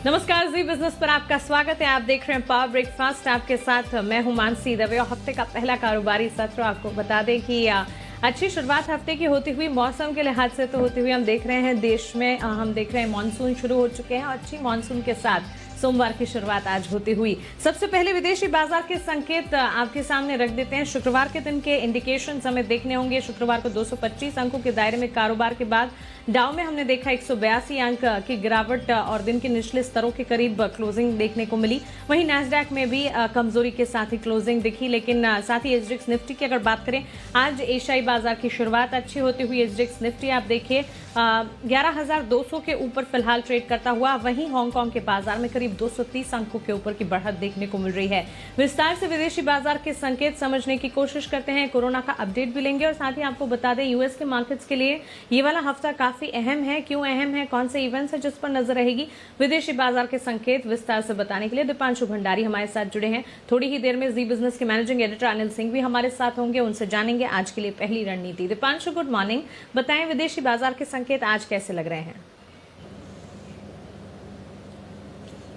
नमस्कार, जी बिजनेस पर आपका स्वागत है। आप देख रहे हैं पावर ब्रेकफास्ट। आपके साथ मैं हूं मानसी दवे और हफ्ते का पहला कारोबारी सत्र आपको बता दें कि अच्छी शुरुआत हफ्ते की होती हुई मौसम के लिहाज से तो होती हुई हम देख रहे हैं देश में हम देख रहे हैं मानसून शुरू हो चुके हैं और अच्छी मानसून के साथ सोमवार की शुरुआत आज होती हुई। सबसे पहले विदेशी बाजार के संकेत आपके सामने रख देते हैं। शुक्रवार के दिन के इंडिकेशन हमें देखने होंगे। शुक्रवार को 225 अंकों के दायरे में कारोबार के बाद डाउ में हमने देखा 182 अंक की गिरावट और दिन के निचले स्तरों के करीब क्लोजिंग देखने को मिली। वहीं नैस्डैक में भी कमजोरी के साथ ही क्लोजिंग दिखी, लेकिन साथ ही एसजीएक्स निफ्टी की अगर बात करें, आज एशियाई बाजार की शुरुआत अच्छी होती हुई एसजीएक्स निफ्टी आप देखिए 11,200 के ऊपर फिलहाल ट्रेड करता हुआ। वहीं हांगकांग के बाजार में करीब 230 अंकों के ऊपर की बढ़त देखने को मिल रही है। विस्तार से विदेशी बाजार के संकेत समझने की कोशिश करते हैं। कोरोना का अपडेट भी लेंगे और साथ ही आपको बता दें यूएस के मार्केट्स के लिए ये वाला हफ्ता काफी अहम है। क्यों अहम है, कौन से इवेंट्स है जिस पर नजर रहेगी, विदेशी बाजार के संकेत विस्तार से बताने के लिए दीपांशु भंडारी हमारे साथ जुड़े हैं। थोड़ी ही देर में जी बिजनेस के मैनेजिंग एडिटर अनिल सिंह भी हमारे साथ होंगे, उनसे जानेंगे आज के लिए पहली रणनीति। Deepanshu, good morning. बताएं विदेशी बाजार के संकेत आज कैसे लग रहे हैं?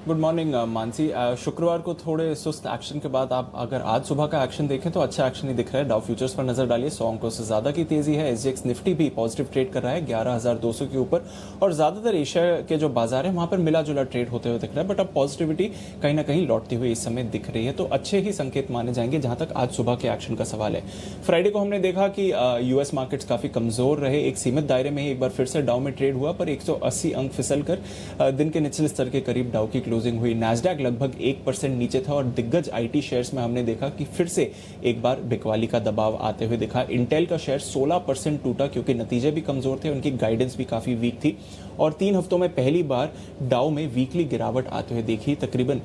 Good morning Mansi. शुक्रवार को थोड़े सुस्त एक्शन के बाद आप अगर आज सुबह का एक्शन देखें तो अच्छा एक्शन ही दिख रहा है। डाउ फ्यूचर्स पर नजर डालिए, 100 अंकों से ज्यादा की तेजी है। एसजीएक्स निफ्टी भी पॉजिटिव ट्रेड कर रहा है 11,200 के ऊपर और ज्यादातर एशिया के जो बाजार है वहां पर मिला जुला ट्रेड होते हुए दिख रहा है। बट अब पॉजिटिविटी कहीं ना कहीं लौटती हुई इस समय दिख रही है, तो अच्छे ही संकेत माने जाएंगे जहां तक आज सुबह के एक्शन का सवाल है। फ्राइडे को हमने देखा कि यूएस मार्केट्स काफी कमजोर रहे, एक सीमित दायरे में ही एक बार फिर से डाउ में ट्रेड हुआ, पर 180 अंक फिसल कर दिन के निचले स्तर के करीब डाउ की क्लोजिंग हुई। नैस्डैक लगभग 1% नीचे था और दिग्गज आईटी शेयर्स में हमने देखा कि फिर से एक बार बिकवाली का दबाव आते हुए दिखा। इंटेल का शेयर 16% टूटा क्योंकि नतीजे भी कमजोर थे, उनकी गाइडेंस भी काफी वीक थी और 3 हफ्तों में पहली बार डाउ में वीकली गिरावट आते हुए देखी। तकरीबन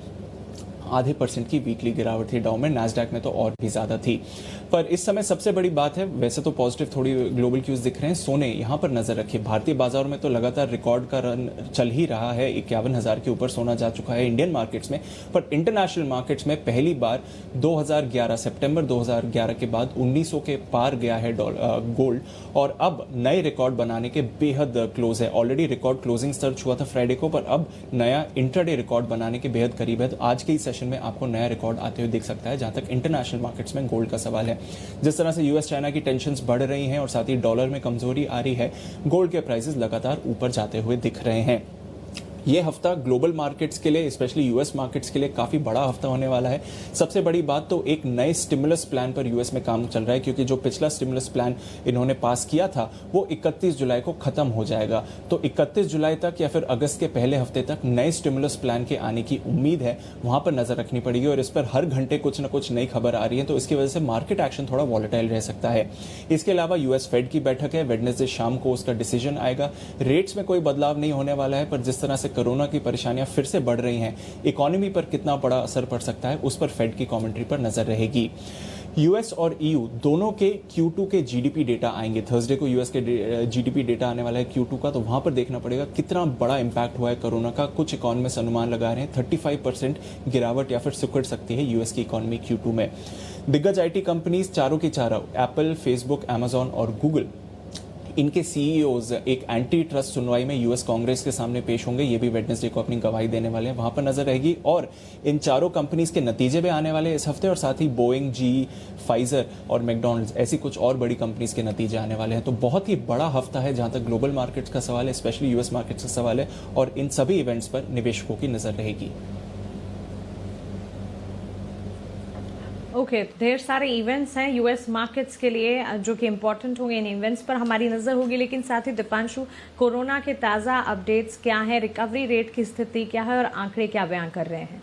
आधे % की वीकली गिरावट थी डाउ में, नैस्डैक में तो और भी ज्यादा थी। पर इस समय सबसे बड़ी बात है, वैसे तो पॉजिटिव थोड़ी ग्लोबल क्यूज दिख रहे हैं, सोने यहां पर नजर रखिए। भारतीय बाजारों में तो लगातार रिकॉर्ड का रन चल ही रहा है, 51,000 के ऊपर सोना जा चुका है इंडियन मार्केट्स में। पर इंटरनेशनल मार्केट्स में पहली बार 2011 सितंबर 2011 के बाद 1900 के पार गया है गोल्ड और अब नए रिकॉर्ड बनाने के बेहद क्लोज है। ऑलरेडी रिकॉर्ड क्लोजिंग सर्च हुआ था फ्राइडे को, पर अब नया इंट्राडे रिकॉर्ड बनाने के बेहद करीब है। तो आज के सेशन में आपको नया रिकॉर्ड आते हुए दिख सकता है जहां तक इंटरनेशनल मार्केट्स में गोल्ड का सवाल है। जिस तरह से यूएस चाइना की टेंशन्स बढ़ रही हैं और साथ ही डॉलर में कमजोरी आ रही है, गोल्ड के प्राइसेस लगातार ऊपर जाते हुए दिख रहे हैं। ये हफ्ता ग्लोबल मार्केट्स के लिए, स्पेशली यूएस मार्केट्स के लिए काफी बड़ा हफ्ता होने वाला है। सबसे बड़ी बात तो एक नए स्टिमुलस प्लान पर यूएस में काम चल रहा है, क्योंकि जो पिछला स्टिमुलस प्लान इन्होंने पास किया था वो 31 जुलाई को खत्म हो जाएगा। तो 31 जुलाई तक या फिर अगस्त के पहले हफ्ते तक नए स्टिमुलस प्लान के आने की उम्मीद है, वहां पर नजर रखनी पड़ेगी और इस पर हर घंटे कुछ न कुछ नई खबर आ रही है, तो इसकी वजह से मार्केट एक्शन थोड़ा वॉलेटाइल रह सकता है। इसके अलावा यूएस फेड की बैठक है, वेडनेसडे शाम को उसका डिसीजन आएगा। रेट्स में कोई बदलाव नहीं होने वाला है, पर जिस तरह से कोरोना की परेशानियां फिर से बढ़ रही हैं, इकोनॉमी पर कितना बड़ा असर पड़ सकता है उस पर फेड की कमेंट्री पर नजर रहेगी। यूएस और ईयू दोनों के Q2 के जीडीपी डेटा आएंगे। थर्सडे को यूएस के जीडीपी डेटा आने वाला है Q2 का, तो वहां पर देखना पड़ेगा कितना बड़ा इंपैक्ट हुआ है कोरोना का। कुछ इकोनॉमिस्ट अनुमान लगा रहे हैं 35% गिरावट या फिर सिकुड़ सकती है यूएस की इकोनॉमी Q2 में। दिग्गज आईटी कंपनीज चारों की चारों, एप्पल, फेसबुक, अमेजॉन और गूगल, इनके सीईओज एक एंटी ट्रस्ट सुनवाई में यूएस कांग्रेस के सामने पेश होंगे। ये भी वेडनेसडे को अपनी गवाही देने वाले हैं, वहां पर नजर रहेगी। और इन चारों कंपनीज के नतीजे भी आने वाले इस हफ्ते और साथ ही बोइंग, जी, फाइजर और मैकडॉनल्ड्स, ऐसी कुछ और बड़ी कंपनीज के नतीजे आने वाले हैं। तो बहुत ही बड़ा हफ्ता है जहां तक ग्लोबल मार्केट्स का सवाल है, स्पेशली यूएस मार्केट्स का सवाल है, और इन सभी इवेंट्स पर निवेशकों की नजर रहेगी। ओके, ढेर सारे इवेंट्स हैं यूएस मार्केट्स के लिए जो कि इंपॉर्टेंट होंगे। इन इवेंट्स पर हमारी नजर होगी, लेकिन साथ ही दीपांशु, कोरोना के ताज़ा अपडेट्स क्या है, रिकवरी रेट की स्थिति क्या है और आंकड़े क्या बयां कर रहे हैं?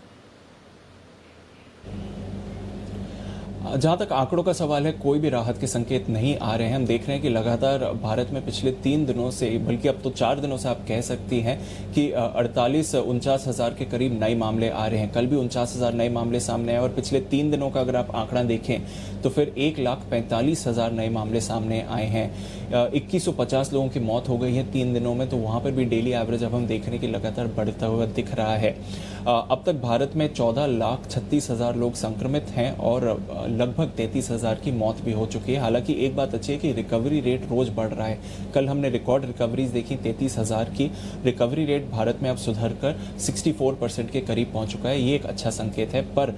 जहां तक आंकड़ों का सवाल है, कोई भी राहत के संकेत नहीं आ रहे हैं। हम देख रहे हैं कि लगातार भारत में पिछले 3 दिनों से, बल्कि अब तो 4 दिनों से आप कह सकती हैं कि 48-49 हजार के करीब नए मामले आ रहे हैं। कल भी 49,000 नए मामले सामने आए और पिछले 3 दिनों का अगर आप आंकड़ा देखें तो फिर 1,45,000 नए मामले सामने आए हैं। 2150 लोगों की मौत हो गई है 3 दिनों में, तो वहां पर भी डेली एवरेज अब हम देख रहे हैं कि लगातार बढ़ता हुआ दिख रहा है। अब तक भारत में 14,36,000 लोग संक्रमित हैं और लगभग 33,000 की मौत भी हो चुकी है। हालांकि एक बात अच्छी है कि रिकवरी रेट रोज बढ़ रहा है। कल हमने रिकॉर्ड रिकवरीज देखी 33,000 की। रिकवरी रेट भारत में अब सुधर कर 64% के करीब पहुंच चुका है। ये एक अच्छा संकेत है। पर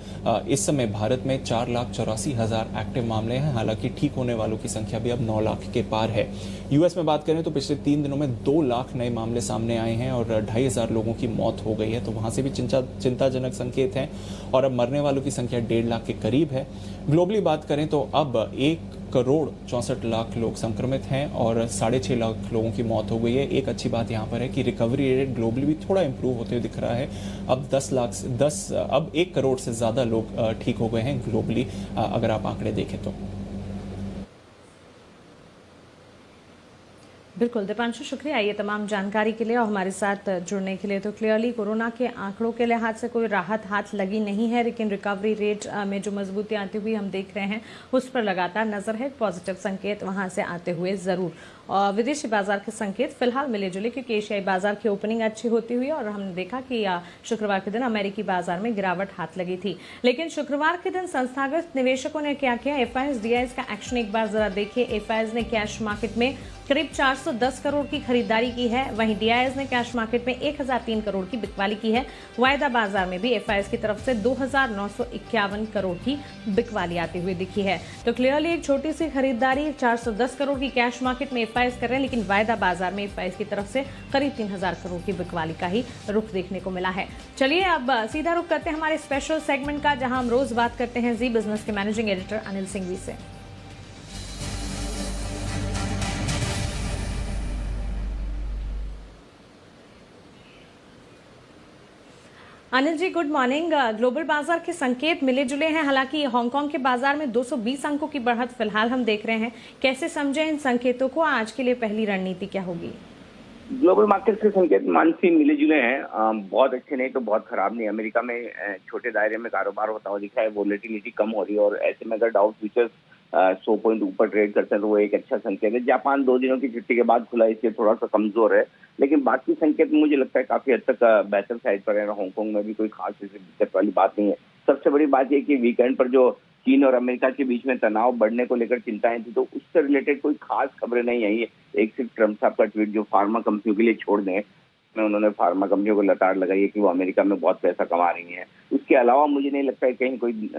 इस समय भारत में 4,84,000 एक्टिव मामले हैं। हालांकि ठीक होने वालों की संख्या भी अब 9 लाख के पार है। यूएस में बात करें तो पिछले 3 दिनों में 2 लाख नए मामले सामने आए हैं और 2,500 लोगों की मौत हो गई है। तो वहां से भी चिंताजनक संकेत हैं और अब मरने वालों की संख्या 1.5 लाख के करीब है। ग्लोबली बात करें तो अब 1,64,00,000 लोग संक्रमित हैं और 6.5 लाख लोगों की मौत हो गई है। एक अच्छी बात यहाँ पर है कि रिकवरी रेट ग्लोबली भी थोड़ा इंप्रूव होते हुए दिख रहा है। अब 1 करोड़ से ज़्यादा लोग ठीक हो गए हैं ग्लोबली, अगर आप आंकड़े देखें तो। बिल्कुल दीपांशु, शुक्रिया ये तमाम जानकारी के लिए और हमारे साथ जुड़ने के लिए। तो क्लियरली कोरोना के आंकड़ों के लिहाज से कोई राहत हाथ लगी नहीं है, लेकिन रिकवरी रेट में जो मजबूती आती हुई हम देख रहे हैं उस पर लगातार नजर है। पॉजिटिव संकेत वहां से आते हुए जरूर। और विदेशी बाजार के संकेत फिलहाल मिले जुले, क्योंकि एशियाई बाजार की ओपनिंग अच्छी होती हुई और हमने देखा कि शुक्रवार के दिन अमेरिकी बाजार में गिरावट हाथ लगी थी। लेकिन शुक्रवार के दिन संस्थागत निवेशकों ने क्या किया, एफआईएस डीआईएस का एक्शन एक बार जरा देखिए। एफआईएस ने कैश मार्केट में करीब 410 करोड़ की खरीदारी की है, वहीं डीआईएस ने कैश मार्केट में 1003 करोड़ की बिकवाली की है। वायदा बाजार में भी एफआईएस की तरफ से 2,951 करोड़ की बिकवाली आती हुई दिखी है। तो क्लियरली एक छोटी सी खरीदारी 410 करोड़ की कैश मार्केट में एफआईएस कर रहे हैं, लेकिन वायदा बाजार में एफआईएस की तरफ से करीब 3,000 करोड़ की बिकवाली का ही रुख देखने को मिला है। चलिए अब सीधा रुख करते हैं हमारे स्पेशल सेगमेंट का, जहां हम रोज बात करते हैं जी बिजनेस के मैनेजिंग एडिटर अनिल सिंघवी से। Anil ji good morning. Global बाजार के संकेत मिले जुले हैं, हालांकि हांगकांग के बाजार में 220 अंकों की बढ़त फिलहाल हम देख रहे हैं। कैसे समझें इन संकेतों को? आज के लिए पहली रणनीति क्या होगी? ग्लोबल मार्केट के संकेत मानसी मिले जुले हैं, बहुत अच्छे नहीं तो बहुत खराब नहीं। अमेरिका में छोटे दायरे में कारोबार होता हुआ दिख रहा है, वोलेटिलिटी कम हो रही है और ऐसे में अगर डाउ फ्यूचर्स 100 पॉइंट ऊपर ट्रेड करते हैं तो वो एक अच्छा संकेत है। जापान 2 दिनों की छुट्टी के बाद खुला, इसलिए थोड़ा सा कमजोर है, लेकिन बाकी संकेत मुझे लगता है काफी हद तक बेहतर साइड पर है। हांगकांग में भी कोई खास दिक्कत वाली बात नहीं है। सबसे बड़ी बात यह कि वीकेंड पर जो चीन और अमेरिका के बीच में तनाव बढ़ने को लेकर चिंताएं थी, तो उससे रिलेटेड कोई खास खबरें नहीं आई है। एक सिर्फ ट्रम्प साहब का ट्वीट जो फार्मा कंपनियों के लिए छोड़ दें, में उन्होंने फार्मा कंपनियों को लताड़ लगाई है कि वो अमेरिका में बहुत पैसा कमा रही हैं। उसके अलावा मुझे नहीं लगता है कहीं कोई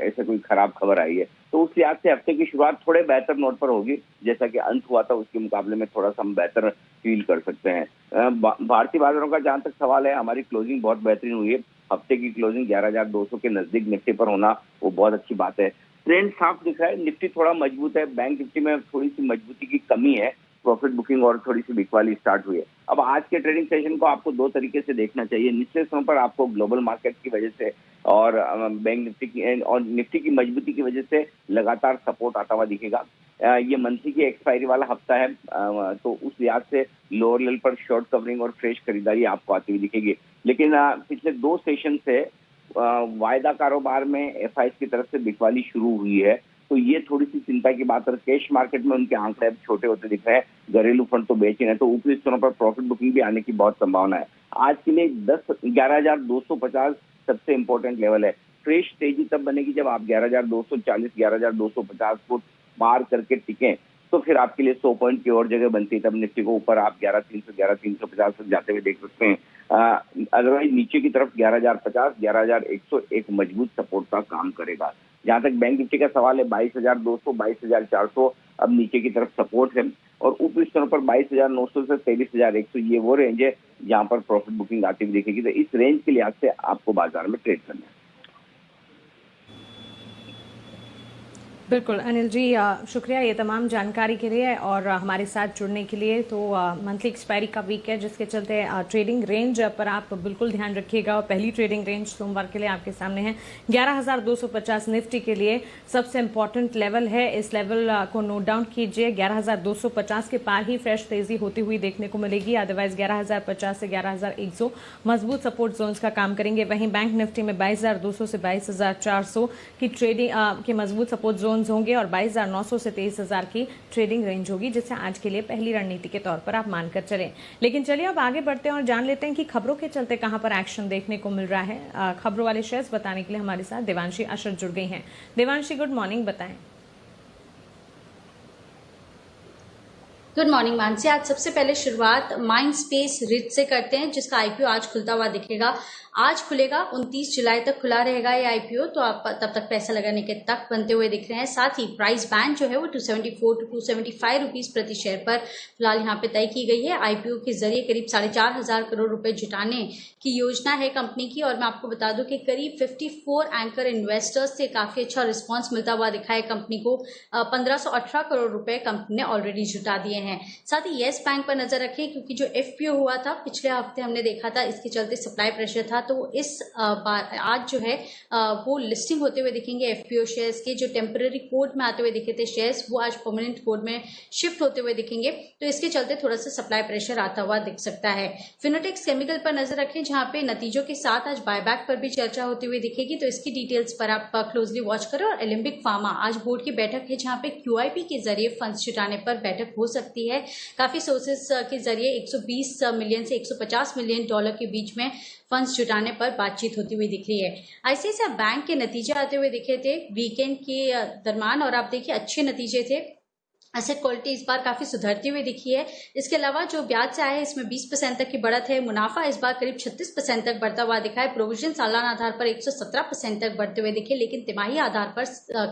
ऐसे कोई खराब खबर आई है। तो उस लिहाज से हफ्ते की शुरुआत थोड़े बेहतर नोट पर होगी, जैसा कि अंत हुआ था उसके मुकाबले में थोड़ा सा हम बेहतर फील कर सकते हैं। भारतीय बाजारों का जहां तक सवाल है, हमारी क्लोजिंग बहुत बेहतरीन हुई है। हफ्ते की क्लोजिंग 11,200 के नजदीक निफ्टी पर होना वो बहुत अच्छी बात है। ट्रेंड साफ दिख रहा है, निफ्टी थोड़ा मजबूत है, बैंक निफ्टी में थोड़ी सी मजबूती की कमी है, प्रॉफिट बुकिंग और थोड़ी सी बिकवाली स्टार्ट हुई है। अब आज के ट्रेडिंग सेशन को आपको 2 तरीके से देखना चाहिए। निचले समय पर आपको ग्लोबल मार्केट की वजह से और बैंक निफ्टी की और निफ्टी की मजबूती की वजह से लगातार सपोर्ट आता हुआ दिखेगा। ये मंथली की एक्सपायरी वाला हफ्ता है, तो उस लिहाज से लोअर लेवल पर शॉर्ट कवरिंग और फ्रेश खरीदारी आपको आती हुई दिखेगी। लेकिन पिछले 2 सेशन से वायदा कारोबार में एफआईएस की तरफ से बिकवाली शुरू हुई है, तो ये थोड़ी सी चिंता की बात है। कैश मार्केट में उनके आंकड़े अब छोटे होते दिख रहे हैं, घरेलू फंड तो बेचे हैं, तो ऊपरी स्तरों पर प्रॉफिट बुकिंग भी आने की बहुत संभावना है। आज के लिए 11,250 सबसे इंपॉर्टेंट लेवल है। फ्रेश तेजी तब बनेगी जब आप 11,240 11,250 को पार करके टिकें, तो फिर आपके लिए 100 पॉइंट की और जगह बनती है। तब निफ्टी को ऊपर आप 11,300 11,350 तक जाते हुए देख सकते हैं। अदरवाइज नीचे की तरफ 11,050 11,100 एक मजबूत सपोर्ट का काम करेगा। जहां तक बैंक निफ्टी का सवाल है, 22,200 22,400 अब नीचे की तरफ सपोर्ट है और ऊपरी स्तरों पर 22,900 से 23,100 ये वो रेंज है जहां पर प्रॉफिट बुकिंग आती हुई दिखेगी। तो इस रेंज के लिहाज से आपको बाजार में ट्रेड करना है। बिल्कुल अनिल जी, शुक्रिया ये तमाम जानकारी के लिए और हमारे साथ जुड़ने के लिए। तो मंथली एक्सपायरी का वीक है, जिसके चलते ट्रेडिंग रेंज पर आप बिल्कुल ध्यान रखिएगा। और पहली ट्रेडिंग रेंज सोमवार के लिए आपके सामने है 11,250 निफ्टी के लिए सबसे इंपॉर्टेंट लेवल है। इस लेवल को नोट डाउन कीजिए। 11,250 के पार ही फ्रेश तेजी होती हुई देखने को मिलेगी, अदरवाइज 11,050 से 11,100 मजबूत सपोर्ट जोन्स का काम करेंगे। वहीं बैंक निफ्टी में 22,200 से 22,400 की ट्रेडिंग के मजबूत सपोर्ट जोन जोन्स होंगे और 22,900 से 23,000 की ट्रेडिंग रेंज होगी, जिसे आज के लिए पहली रणनीति के तौर पर आप मानकर चलें। लेकिन चलिए अब आगे बढ़ते हैं और जान लेते हैं कि खबरों के चलते कहां पर एक्शन देखने को मिल रहा है। खबरों वाले शेयर्स बताने के लिए हमारे साथ देवांशी अशर जुड़ गई हैं। देवांशी, गुड मॉर्निंग, बताएं। Good morning Mansi. आज सबसे पहले शुरुआत माइंड स्पेस रिट से करते हैं, जिसका आईपीओ आज खुलता हुआ दिखेगा। आज खुलेगा, 29 जुलाई तक खुला रहेगा ये आईपीओ, तो आप तब तक पैसा लगाने के तक बनते हुए दिख रहे हैं। साथ ही प्राइस बैंड जो है वो 274 टू 275 रुपीज प्रति शेयर पर फिलहाल यहाँ पे तय की गई है। आईपीओ के जरिए करीब 4,500 करोड़ रुपए जुटाने की योजना है कंपनी की। और मैं आपको बता दूं कि करीब 54 एंकर इन्वेस्टर्स से काफी अच्छा रिस्पॉन्स मिलता हुआ दिखा है कंपनी को। 1518 करोड़ रुपए कंपनी ने ऑलरेडी जुटा दिए हैं। साथ ही येस बैंक पर नजर रखें, क्योंकि जो एफपीओ हुआ था पिछले हफ्ते हमने देखा था, इसके चलते सप्लाई प्रेशर था, तो इस बार आज जो है वो लिस्टिंग होते हुए दिखेंगे। एफपीओ शेयर्स के जो टेम्पररी कोड में आते हुए दिखे थे शेयर्स, वो आज परमानेंट कोड में शिफ्ट होते हुए दिखेंगे, तो इसके चलते थोड़ा सा सप्लाई प्रेशर आता हुआ दिख सकता है। फिनोटेक्स केमिकल पर नजर रखें, जहां पे नतीजों के साथ आज बायबैक पर भी चर्चा होती हुई दिखेगी, तो इसकी डिटेल्स पर आप क्लोजली वॉच करें। और एलिम्बिक फार्मा, आज बोर्ड की बैठक है जहां पे क्यूआईपी के जरिए फंड्स जुटाने पर बैठक हो सकती है। काफी सोर्सेस के जरिए 120 मिलियन से 150 मिलियन डॉलर के बीच में फंड्स जुटाने पर बातचीत होती हुई दिख रही है। आईसीआईसीआई बैंक के नतीजे आते हुए दिखे थे वीकेंड के दरमियान, और आप देखिए अच्छे नतीजे थे। एसेट क्वालिटी इस बार काफी सुधरती हुई दिखी है। इसके अलावा जो ब्याज से आया है इसमें 20% तक की बढ़त है। मुनाफा इस बार करीब 36% तक बढ़ता हुआ दिखा है। प्रोविजन सालाना आधार पर 117% तक बढ़ते हुए दिखे, लेकिन तिमाही आधार पर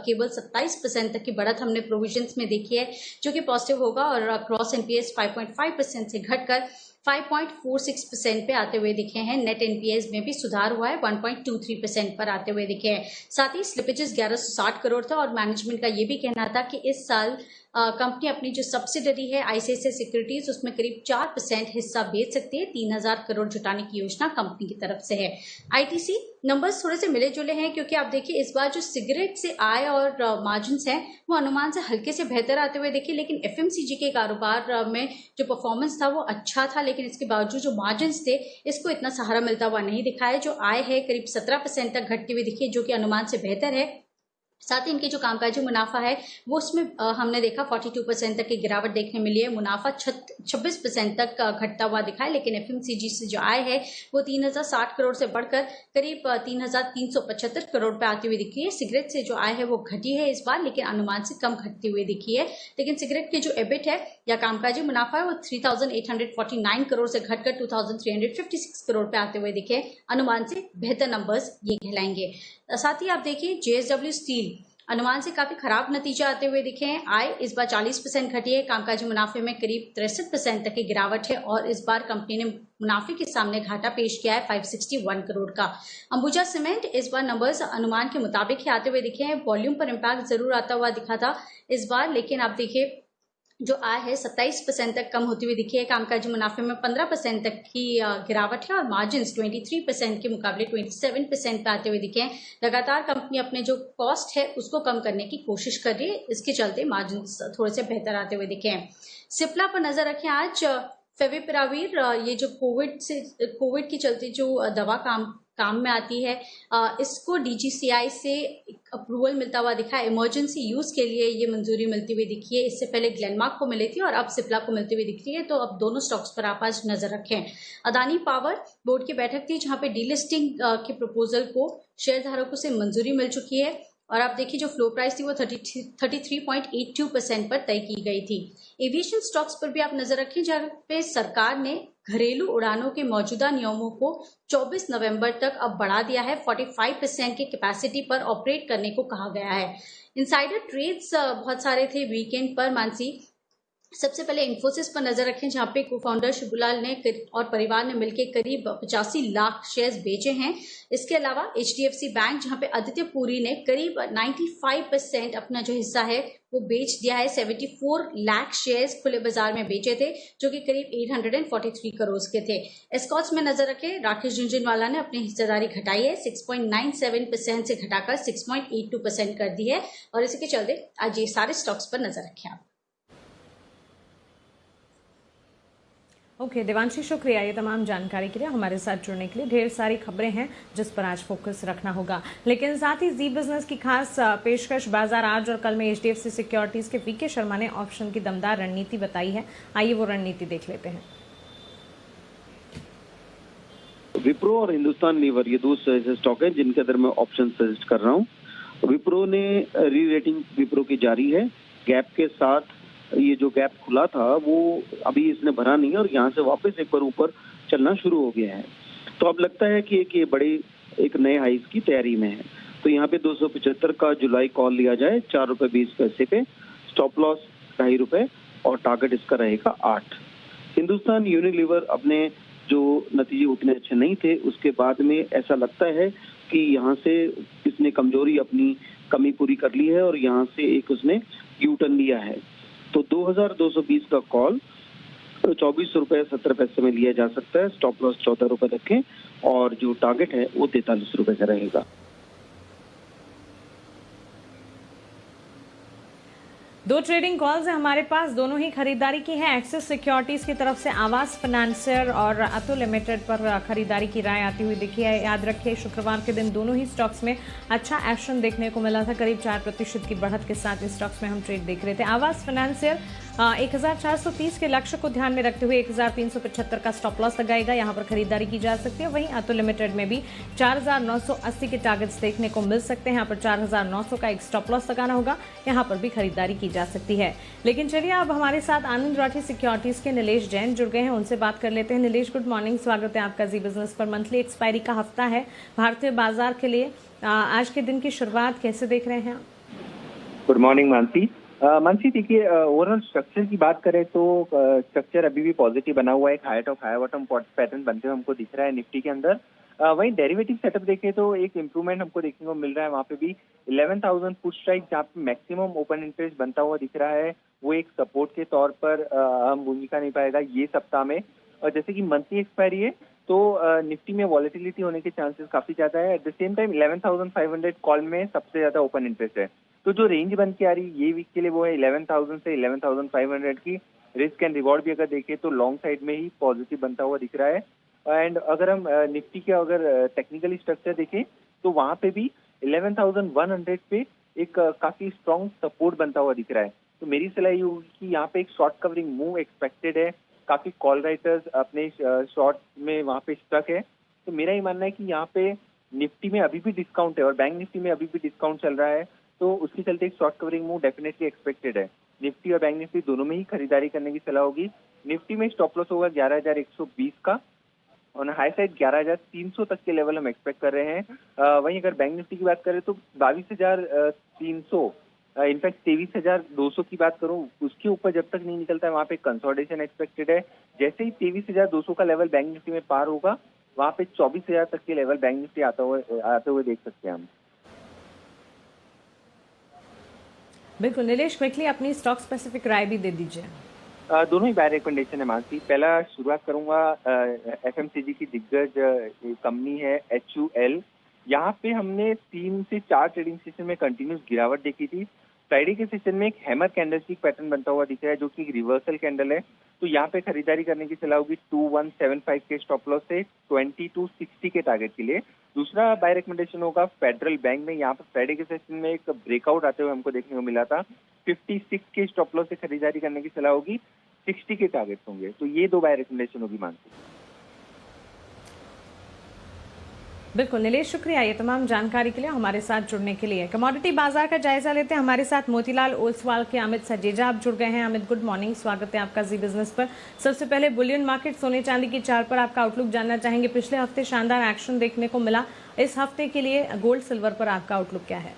केवल 27% तक की बढ़त हमने प्रोविजन में देखी है, जो कि पॉजिटिव होगा। और क्रॉस एनपीएस 5.5% से घटकर 5.46% पे आते हुए दिखे हैं। नेट एनपीएस में भी सुधार हुआ है, 1.23% पर आते हुए दिखे हैं। साथ ही स्लिपेजेस 1160 करोड़ था, और मैनेजमेंट का ये भी कहना था कि इस साल कंपनी अपनी जो सब्सिडरी है आईसीआईसीआई सिक्योरिटीज, उसमें करीब 4% हिस्सा बेच सकती है। 3,000 करोड़ जुटाने की योजना कंपनी की तरफ से है। आईटीसी नंबर्स थोड़े से मिले जुले हैं, क्योंकि आप देखिए इस बार जो सिगरेट से आय और मार्जिन हैं वो अनुमान से हल्के से बेहतर आते हुए देखिए, लेकिन एफएमसीजी के कारोबार में जो परफॉर्मेंस था वो अच्छा था, लेकिन इसके बावजूद जो मार्जिन थे इसको इतना सहारा मिलता हुआ नहीं दिखा है। जो आय है करीब 17% तक घटती हुई दिखी है, जो कि अनुमान से बेहतर है। साथ ही इनके जो कामकाजी मुनाफा है वो उसमें हमने देखा 42% तक की गिरावट देखने मिली है। मुनाफा 26% तक घटता हुआ दिखा है, लेकिन एफएमसीजी से जो आय है वो 3,060 करोड़ से बढ़कर करीब 3,375 करोड़ पे आती हुई दिखी है। सिगरेट से जो आय है वो घटी है इस बार, लेकिन अनुमान से कम घटती हुई दिखी है। लेकिन सिगरेट के जो एबिट है या कामकाजी मुनाफा है वो 3,849 करोड़ से घटकर 2,356 करोड़ पे आते हुए दिखे। अनुमान से बेहतर नंबर्स ये कहलाएंगे। साथ ही आप देखिए जेएसडब्ल्यू स्टील अनुमान से काफी खराब नतीजे आते हुए दिखे हैं। आय इस बार 40% घटी है, कामकाजी मुनाफे में करीब 63% तक की गिरावट है, और इस बार कंपनी ने मुनाफे के सामने घाटा पेश किया है 561 करोड़ का। अंबुजा सीमेंट इस बार नंबर्स अनुमान के मुताबिक ही आते हुए दिखे हैं। वॉल्यूम पर इम्पैक्ट जरूर आता हुआ दिखा था इस बार, लेकिन आप देखिए जो आय है 27% तक कम होती हुई दिखी है। कामकाजी मुनाफे में 15% तक की गिरावट है, और मार्जिन 23% के मुकाबले 27% पे आते हुए दिखे हैं। लगातार कंपनी अपने जो कॉस्ट है उसको कम करने की कोशिश कर रही है, इसके चलते मार्जिन थोड़े से बेहतर आते हुए दिखे हैं। सिप्ला पर नजर रखें, आज फेविपिराविर ये जो कोविड की चलते जो दवा काम में आती है, इसको डीजीसीआई से अप्रूवल मिलता हुआ दिखा है। इमरजेंसी यूज के लिए ये मंजूरी मिलती हुई दिखी है। इससे पहले ग्लेनमार्क को मिली थी और अब सिप्ला को मिलती हुई दिख रही है, तो अब दोनों स्टॉक्स पर आप आज नजर रखें। अदानी पावर बोर्ड की बैठक थी जहां पे डीलिस्टिंग के प्रपोजल को शेयर धारकों से मंजूरी मिल चुकी है, और आप देखिए जो फ्लो प्राइस थी वो 33.82% पर तय की गई थी। एविएशन स्टॉक्स पर भी आप नजर रखें, जहां पे सरकार ने घरेलू उड़ानों के मौजूदा नियमों को 24 नवंबर तक अब बढ़ा दिया है। 45% की कैपेसिटी पर ऑपरेट करने को कहा गया है। इनसाइडर ट्रेड्स बहुत सारे थे वीकेंड पर मानसी। सबसे पहले इन्फोसिस पर नजर रखें, जहां पे को फाउंडर शिबुलाल ने और परिवार ने मिलकर करीब 85 लाख शेयर्स बेचे हैं। इसके अलावा एचडीएफसी बैंक, जहां पे आदित्य पुरी ने करीब 95% अपना जो हिस्सा है वो बेच दिया है। 74 लाख शेयर्स खुले बाजार में बेचे थे, जो कि करीब 843 करोड़ के थे। एस्कॉट्स में नजर रखें, राकेश झुनझुनवाला ने अपनी हिस्सेदारी घटाई है, 6.97% से घटाकर 6.82% कर दी है, और इसी के चलते आज ये सारे स्टॉक्स पर नजर रखें आप। ओके देवांशी, शुक्रिया ये तमाम जानकारी के लिए, हमारे साथ जुड़ने के लिए। ढेर सारी खबरें हैं जिस पर आज फोकस रखना होगा, लेकिन साथ ही जी बिजनेस की खास पेशकश बाजार आज और कल में HDFC सिक्योरिटीज के VK शर्मा ने ऑप्शन की दमदार रणनीति बताई है। आइए वो रणनीति देख लेते हैं। विप्रो और हिंदुस्तान लीवर ये दो ऐसे स्टॉक है जिनके अंदर मैं ऑप्शन सजेस्ट कर रहा हूँ। विप्रो ने री रेटिंग विप्रो की जारी है। गैप के साथ ये जो गैप खुला था वो अभी इसने भरा नहीं है और यहाँ से वापस एक बार ऊपर चलना शुरू हो गया है। तो अब लगता है कि ये बड़ी एक नए हाइस की तैयारी में है। तो यहाँ पे 275 का जुलाई कॉल लिया जाए ₹4.20 पे, स्टॉप लॉस ₹2.5 और टारगेट इसका रहेगा 8। हिंदुस्तान यूनिलीवर अपने जो नतीजे उतने अच्छे नहीं थे उसके बाद में ऐसा लगता है कि यहाँ से इसने कमजोरी अपनी कमी पूरी कर ली है और यहाँ से एक उसने यू टर्न लिया है। तो 2220 का कॉल ₹24.70 में लिया जा सकता है। स्टॉप लॉस ₹14 रखें और जो टारगेट है वो ₹43 का रहेगा। दो ट्रेडिंग कॉल्स हैं हमारे पास, दोनों ही खरीदारी की है। एक्सिस सिक्योरिटीज की तरफ से आवास फाइनेंसियर और अतुल लिमिटेड पर खरीदारी की राय आती हुई दिखी है। याद रखिए शुक्रवार के दिन दोनों ही स्टॉक्स में अच्छा एक्शन देखने को मिला था। करीब 4% की बढ़त के साथ इस स्टॉक्स में हम ट्रेड देख रहे थे। आवास फाइनेंसियर 1430 के लक्ष्य को ध्यान में रखते हुए 1375 का स्टॉप लॉस लगाएगा, यहाँ पर खरीदारी की जा सकती है। वहीं अतुल लिमिटेड में भी 4980 के टारगेट्स देखने को मिल सकते हैं। यहाँ पर 4900 का एक स्टॉप लॉस लगाना होगा, यहाँ पर भी खरीदारी की जा सकती है। लेकिन चलिए अब हमारे साथ आनंद राठी सिक्योरिटीज के नीलेश जैन जुड़ गए हैं, उनसे बात कर लेते हैं। नीलेश, गुड मॉर्निंग, स्वागत है आपका जी बिजनेस पर। मंथली एक्सपायरी का हफ्ता है भारतीय बाजार के लिए, आज के दिन की शुरुआत कैसे देख रहे हैं? Good morning Mansi. मानसी देखिए, ओवरऑल स्ट्रक्चर की बात करें तो स्ट्रक्चर अभी भी पॉजिटिव बना हुआ है। एक high top high bottom pattern बनते हुए हमको दिख रहा है निफ्टी के अंदर। वहीं डेरिवेटिव सेटअप देखें तो एक इम्प्रूवमेंट हमको देखने को मिल रहा है। वहाँ पे भी 11,000 पुट स्ट्राइक जहाँ पे मैक्सिमम ओपन इंटरेस्ट बनता हुआ दिख रहा है, वो एक सपोर्ट के तौर पर अहम भूमिका निभाएगा ये सप्ताह में। और जैसे कि मंथली एक्सपायरी है तो निफ्टी में वॉलेटिलिटी होने के चांसेस काफी ज्यादा है। At the same time 11,500 call में सबसे ज्यादा ओपन इंटरेस्ट है। तो जो रेंज बन के आ रही ये वीक के लिए वो है 11,000 से 11,500 की। रिस्क एंड रिवॉर्ड भी अगर देखें तो लॉन्ग साइड में ही पॉजिटिव बनता हुआ दिख रहा है। एंड अगर हम निफ्टी के अगर टेक्निकली स्ट्रक्चर देखें तो वहां पे भी 11,100 पे एक काफी स्ट्रॉन्ग सपोर्ट बनता हुआ दिख रहा है। तो मेरी सलाह ये होगी कि यहाँ पे एक शॉर्ट कवरिंग मूव एक्सपेक्टेड है। काफी कॉल राइटर्स अपने शॉर्ट में वहाँ पे स्टक है। तो मेरा ये मानना है कि यहाँ पे निफ्टी में अभी भी डिस्काउंट है और बैंक निफ्टी में अभी भी डिस्काउंट चल रहा है, तो उसके चलते एक short covering move definitely expected है। निफ्टी और बैंक निफ्टी दोनों में ही खरीदारी करने की सलाह होगी। निफ्टी में स्टॉप लॉस होगा 11,120 का और हाई साइड 11,300 तक के लेवल हम एक्सपेक्ट कर रहे हैं। वहीं अगर बैंक निफ्टी की बात करें तो 22,300 इनफैक्ट 23,200 की बात करूं, उसके ऊपर जब तक नहीं निकलता है वहाँ पे कंसोलिडेशन एक्सपेक्टेड है। जैसे ही 23,200 का लेवल बैंक निफ्टी में पार होगा वहाँ पे 24,000 तक के लेवल बैंक निफ्टी आते हुए देख सकते हैं हम। बिल्कुल नीलेश, क्विकली अपनी स्टॉक स्पेसिफिक राय भी दे दीजिए। दोनों ही बाय रिकमेंडेशन है मानसी। पहला शुरुआत करूंगा FMCG की दिग्गज कंपनी है HUL। यहाँ पे हमने 3 से 4 ट्रेडिंग सेशन में कंटिन्यूस गिरावट देखी थी। फ्राइडे के सेशन में एक हैमर कैंडलस्टिक पैटर्न बनता हुआ दिख रहा है जो कि एक रिवर्सल कैंडल है। तो यहाँ पे खरीदारी करने की सलाह होगी 2175 के स्टॉप लॉस से 2260 के टारगेट के लिए। दूसरा बाय रिकमेंडेशन होगा फेडरल बैंक में। यहाँ पर फ्राइडे के सेशन में एक ब्रेकआउट आते हुए हमको देखने को मिला था। 56 के स्टॉप लॉस से खरीदारी करने की सलाह होगी, 60 के टारगेट होंगे। तो ये दो बाय रिकमेंडेशन होगी मानसी। बिल्कुल नीलेश, शुक्रिया ये तमाम जानकारी के लिए, हमारे साथ जुड़ने के लिए। कमोडिटी बाजार का जायजा लेते हैं, हमारे साथ मोतीलाल ओसवाल के अमित सजेजा आप जुड़ गए हैं। अमित, गुड मॉर्निंग, स्वागत है आपका जी बिजनेस पर। सबसे पहले बुलियन मार्केट सोने चांदी की चार्ट पर आपका आउटलुक जानना चाहेंगे। पिछले हफ्ते शानदार एक्शन देखने को मिला, इस हफ्ते के लिए गोल्ड सिल्वर पर आपका आउटलुक क्या है?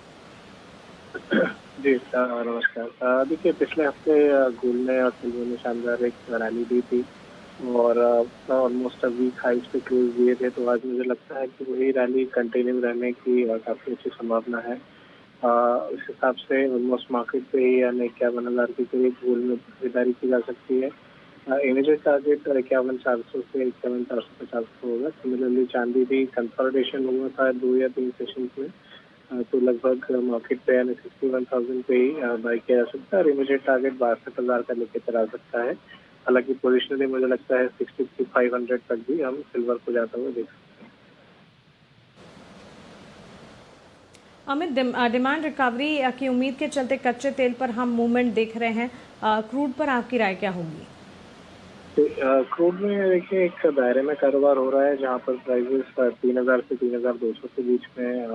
जी नमस्कार। देखिए पिछले हफ्ते गोल्ड ने और सिल्वर ने शानदार एक रैली दी थी और ऑलमोस्ट वीक हाइस पे क्लोज दिए थे। तो आज मुझे लगता है कि वही रैली कंटिन्यू रहने की काफ़ी अच्छी संभावना है। इस हिसाब से ऑलमोस्ट मार्केट पे ही यानी 51,000 के करीब गोल्ड में खरीदारी की जा सकती है। इमीडिएट टारगेट 51,400 से 51,450 होगा। सिमिलरली चांदी भी कंसोलिडेशन हुआ था 2 या 3 सेशन में, तो लगभग मार्केट पे यानी 61,000 पे ही बाई किया जा सकता है और इमीडिएट टारगेट 62,000 का लेके चला सकता है। हालांकि पोजिशनली मुझे लगता है 6500 तक भी हम सिल्वर को जाता हुआ देख सकते हैं। अमित, डिमांड रिकवरी की उम्मीद के चलते कच्चे तेल पर हम मूवमेंट देख रहे हैं, क्रूड पर आपकी राय क्या होगी? क्रूड में देखिए एक दायरे में कारोबार हो रहा है जहां पर प्राइसेस 3000 से 3200 के बीच में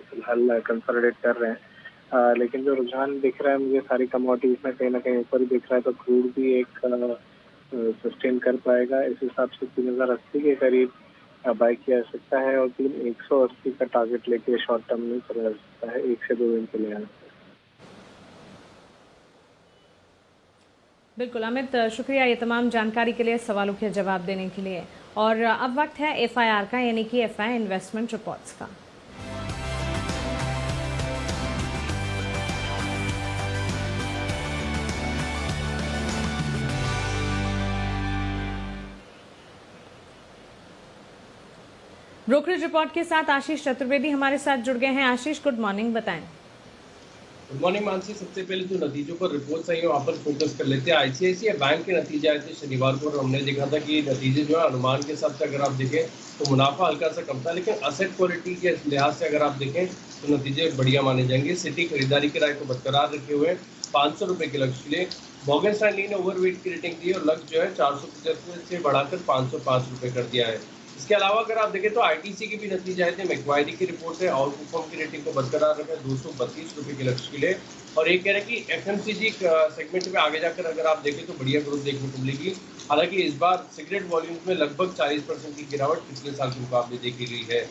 फिलहाल कंसोलिडेट कर रहे हैं। लेकिन जो रुझान दिख रहा है मुझे सारी कमोडिटीज में कहीं ना कहीं ऊपर ही दिख रहा है, तो क्रूड भी एक सस्टेन कर पाएगा। इस हिसाब से 3080 के करीब बाय किया जा सकता है और 180 का टारगेट लेके शॉर्ट टर्म में चला जा सकता है 1 से 2 दिन के लिए आना। बिल्कुल अमित, शुक्रिया ये तमाम जानकारी के लिए, सवालों के जवाब देने के लिए। और अब वक्त है FIR का, यानी कि FI इन्वेस्टमेंट रिपोर्ट्स का। ब्रोकरेज रिपोर्ट के साथ आशीष चतुर्वेदी हमारे साथ जुड़ गए हैं। आशीष, गुड मॉर्निंग, बताएं। Good morning Mansi. सबसे पहले जो नतीजों पर रिपोर्ट्स आई है वहाँ पर फोकस कर लेते हैं। ICICI बैंक के नतीजे आए थे शनिवार को और हमने देखा था कि नतीजे जो है अनुमान के हिसाब से अगर आप देखें तो मुनाफा हल्का सा कम था, लेकिन असेट क्वालिटी के लिहाज से अगर आप देखें तो नतीजे बढ़िया माने जाएंगे। सिटी खरीदारी किराए को बरकरार रखे हुए 500 रुपये के लक्ष्य के लिए। मॉर्गन स्टैनली ने ओवरवेट की रेटिंग दी और लक्ष्य जो है 475 से बढ़ाकर 505 रुपये कर दिया है। इसके अलावा अगर आप देखें तो ITC के भी नतीजे आए थे। मैक्वायरी की रिपोर्ट है, आउट परफॉर्म की रेटिंग को बरकरार रखा 232 रुपये के लक्ष्य के लिए। और एक कह रहे हैं कि FMCG सेगमेंट में आगे जाकर अगर आप देखें तो बढ़िया ग्रोथ देखने को मिलेगी। हालांकि इस बार सिगरेट वॉल्यूम्स में लगभग 40% की गिरावट पिछले साल के मुकाबले देखी गई है।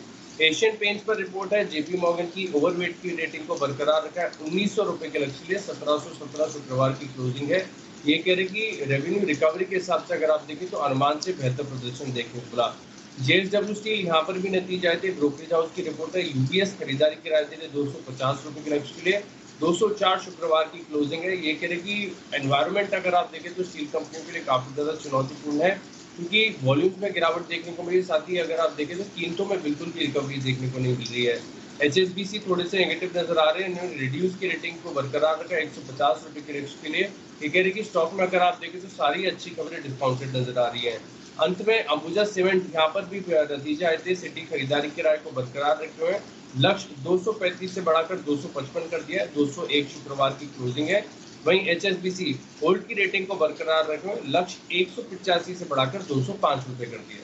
एशियन पेंट्स पर रिपोर्ट है। JP मॉर्गन की ओवरवेट की रेटिंग को बरकरार रखा है 1900 रुपये के लक्ष्य के लिए। 1717 शुक्रवार की क्लोजिंग है। ये कह रहे कि रेवेन्यू रिकवरी के हिसाब से अगर आप देखें तो अनुमान से बेहतर प्रदर्शन देखने को मिला। JSW स्टील यहाँ पर भी नतीजे आए थे। ब्रोकरेज हाउस की रिपोर्ट है। UBS खरीदारी किराए थे 250 रुपये के लक्ष्य के लिए। 204 शुक्रवार की क्लोजिंग है। ये कह रहे कि एनवायरनमेंट अगर आप देखें तो स्टील कंपनियों के लिए काफ़ी ज़्यादा चुनौतीपूर्ण है, क्योंकि वॉल्यूम्स में गिरावट देखने को मिली, साथ ही अगर आप देखें तो कीमतों में बिल्कुल भी रिकवरी देखने को नहीं मिल रही है। HSBC थोड़े से नेगेटिव नजर आ रहे हैं। इन्होंने रिड्यूस की रेटिंग को बरकरार रखा 150 रुपये के लक्ष्य के लिए। ये कह रहे कि स्टॉक में अगर आप देखें तो सारी अच्छी खबरें डिस्काउंटेड नजर आ रही है। अंत में अंबुजा सीमेंट यहाँ पर भी नतीजे आए थे। सिटी खरीदारी किराए को बरकरार रखे हुए लक्ष्य 235 से बढ़ाकर 255 कर दिया है। 201 शुक्रवार की क्लोजिंग है। वहीं HSBC होल्ड की रेटिंग को बरकरार रखे हुए लक्ष्य 185 से बढ़ाकर 205 रुपये कर दिया।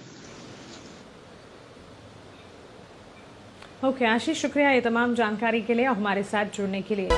ओके आशीष, शुक्रिया ये तमाम जानकारी के लिए और हमारे साथ जुड़ने के लिए।